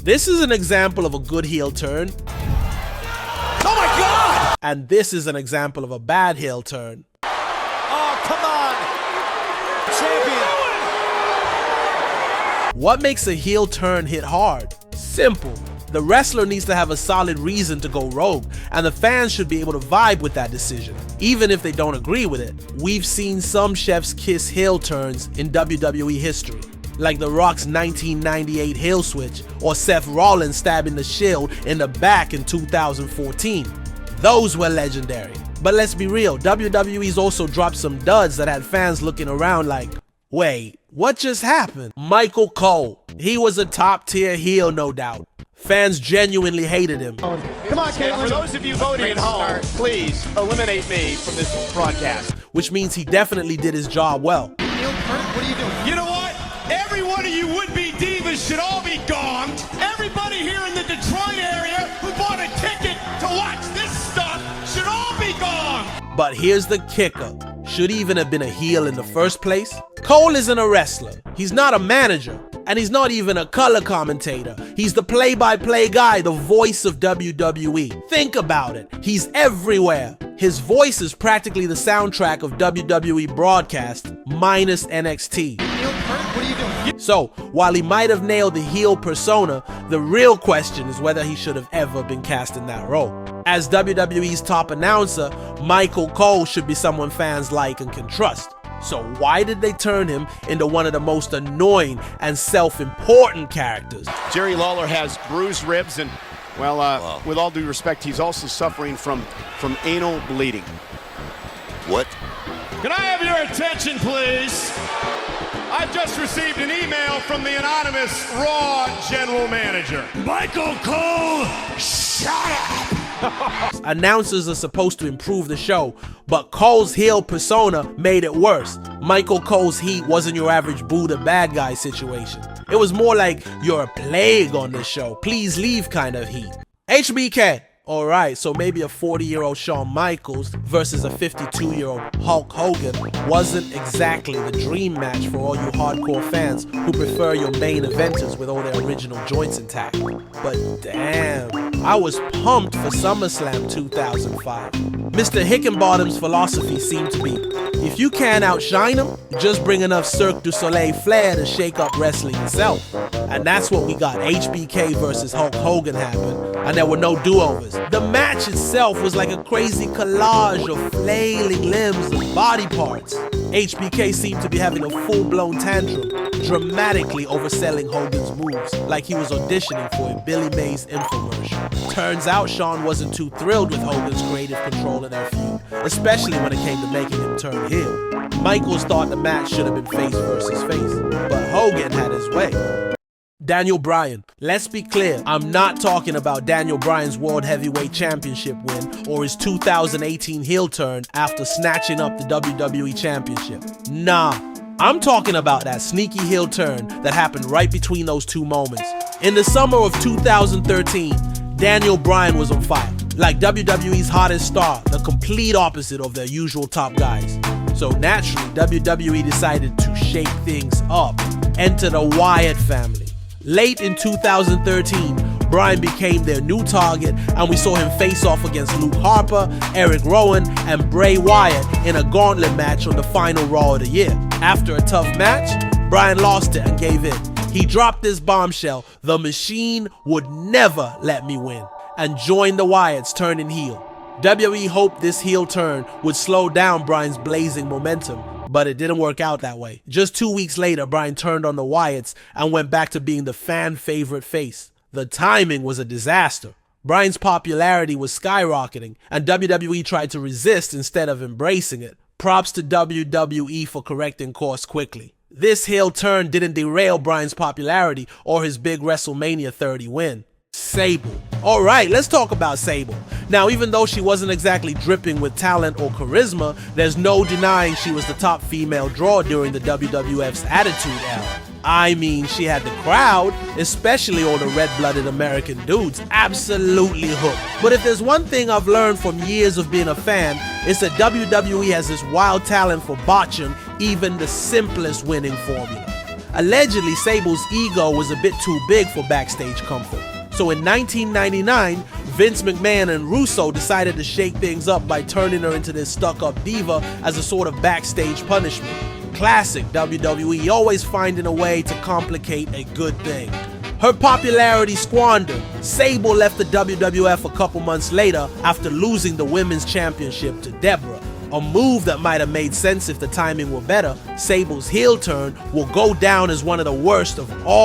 This is an example of a good heel turn. Oh my God! And this is an example of a bad heel turn. Oh, come on! Champion! What makes a heel turn hit hard? Simple. The wrestler needs to have a solid reason to go rogue, and the fans should be able to vibe with that decision, even if they don't agree with it. We've seen some chef's kiss heel turns in WWE history, like The Rock's 1998 heel switch, or Seth Rollins stabbing the Shield in the back in 2014. Those were legendary. But let's be real, WWE's also dropped some duds that had fans looking around like, wait, what just happened? Michael Cole. He was a top tier heel, no doubt. Fans genuinely hated him. Come on, Caitlin. For those of you voting at home, please eliminate me from this broadcast. Which means he definitely did his job well. What are you doing? You know what? Every one of you would-be divas should all be gonged. Everybody here in the Detroit area who bought a ticket to watch this stuff should all be gonged. But here's the kicker. Should he even have been a heel in the first place? Cole isn't a wrestler. He's not a manager. And he's not even a color commentator. He's the play-by-play guy, the voice of WWE. Think about it. He's everywhere. His voice is practically the soundtrack of WWE broadcast, minus NXT. What are you doing? So, while he might have nailed the heel persona, the real question is whether he should have ever been cast in that role. As WWE's top announcer, Michael Cole should be someone fans like and can trust. So why did they turn him into one of the most annoying and self-important characters? Jerry Lawler has bruised ribs and, well, with all due respect, he's also suffering from anal bleeding. What? Can I have your attention, please? I've just received an email from the anonymous Raw general manager. Michael Cole, shut up! Announcers are supposed to improve the show, but Cole's heel persona made it worse. Michael Cole's heat wasn't your average Buddha bad guy situation. It was more like, you're a plague on this show, please leave kind of heat. HBK. Alright, so maybe a 40-year-old Shawn Michaels versus a 52-year-old Hulk Hogan wasn't exactly the dream match for all you hardcore fans who prefer your main eventers with all their original joints intact. But damn, I was pumped for SummerSlam 2005. Mr. Hickenbottom's philosophy seemed to be, if you can't outshine him, just bring enough Cirque du Soleil flair to shake up wrestling itself. And that's what we got. HBK versus Hulk Hogan happened, and there were no do-overs. The match itself was like a crazy collage of flailing limbs and body parts. HBK seemed to be having a full-blown tantrum, dramatically overselling Hogan's moves, like he was auditioning for a Billy Mays infomercial. Turns out Shawn wasn't too thrilled with Hogan's creative control of their feud, especially when it came to making him turn heel. Michaels thought the match should have been face versus face, but Hogan had his way. Daniel Bryan. Let's be clear, I'm not talking about Daniel Bryan's World Heavyweight Championship win or his 2018 heel turn after snatching up the WWE Championship. Nah, I'm talking about that sneaky heel turn that happened right between those two moments. In the summer of 2013, Daniel Bryan was on fire, like WWE's hottest star, the complete opposite of their usual top guys. So naturally, WWE decided to shake things up. Enter the Wyatt family. Late in 2013, Bryan became their new target, and we saw him face off against Luke Harper, Eric Rowan, and Bray Wyatt in a gauntlet match on the final Raw of the year. After a tough match, Bryan lost it and gave in. He dropped this bombshell, the machine would never let me win, and joined the Wyatts turning heel. WWE hoped this heel turn would slow down Bryan's blazing momentum, but it didn't work out that way. Just 2 weeks later, Bryan turned on the Wyatts and went back to being the fan favorite face. The timing was a disaster. Bryan's popularity was skyrocketing, and WWE tried to resist instead of embracing it. Props to WWE for correcting course quickly. This heel turn didn't derail Bryan's popularity or his big WrestleMania 30 win. Sable. Alright, let's talk about Sable. Now, even though she wasn't exactly dripping with talent or charisma, there's no denying she was the top female draw during the WWF's Attitude Era. I mean, she had the crowd, especially all the red-blooded American dudes, absolutely hooked. But if there's one thing I've learned from years of being a fan, it's that WWE has this wild talent for botching even the simplest winning formula. Allegedly, Sable's ego was a bit too big for backstage comfort. So in 1999, Vince McMahon and Russo decided to shake things up by turning her into this stuck-up diva as a sort of backstage punishment. Classic WWE, always finding a way to complicate a good thing. Her popularity squandered. Sable left the WWF a couple months later after losing the Women's Championship to Deborah. A move that might have made sense if the timing were better. Sable's heel turn will go down as one of the worst of all